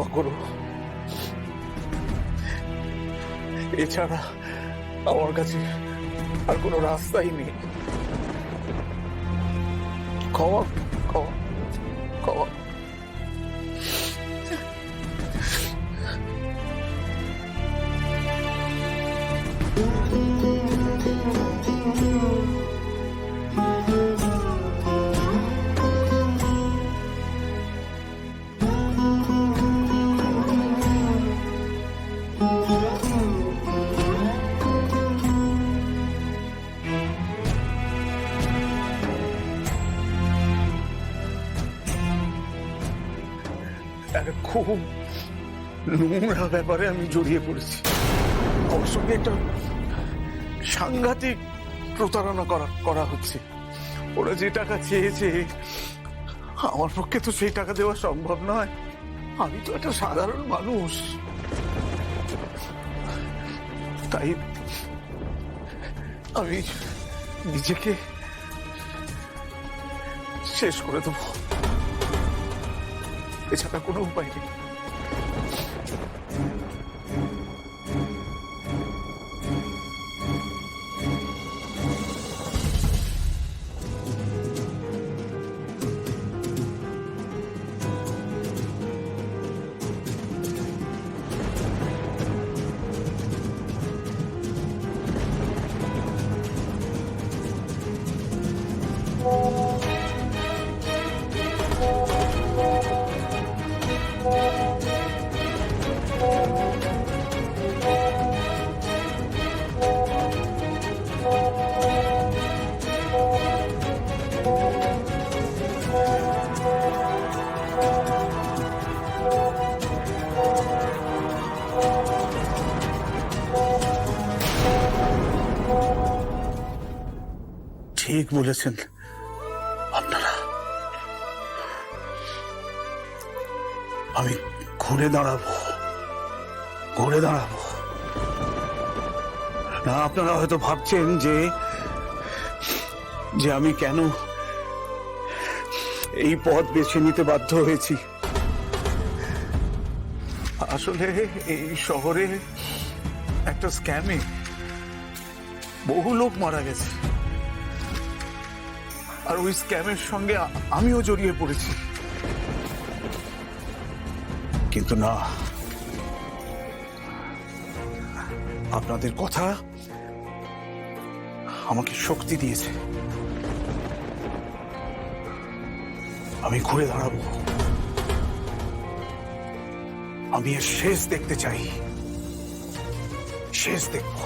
ক্ষমা করো, এছাড়া আমার কাছে আর কোনো রাস্তাই নেই। ক্ষমা ক্ষমা ক্ষমা। একটা খুব নোংরা ব্যাপারে আমি জড়িয়ে পড়েছি। আমার সঙ্গে একটা সাংঘাতিক প্রতারণা করা হচ্ছে। ওরা যে টাকা চেয়েছে আমার পক্ষে তো সেই টাকা দেওয়া সম্ভব নয়। আমি তো একটা সাধারণ মানুষ, তাই আমি নিজেকে শেষ করে দেবো, এছাড়া কোনো উপায় নেই। ঠিক বলেছেন আপনারা, আমি ঘুরে দাঁড়াবো। না, আপনারা হয়তো ভাবছেন যে আমি কেন এই পথ বেছে নিতে বাধ্য হয়েছি। আসলে এই শহরে একটা স্ক্যামে বহু লোক মারা গেছে, আর ওই স্ক্যামের সঙ্গে আমিও জড়িয়ে পড়েছি। কিন্তু না, আপনাদের কথা আমাকে শক্তি দিয়েছে। আমি ঘুরে দাঁড়াবো। আমি এর শেষ দেখতে চাই, শেষ দেখবো।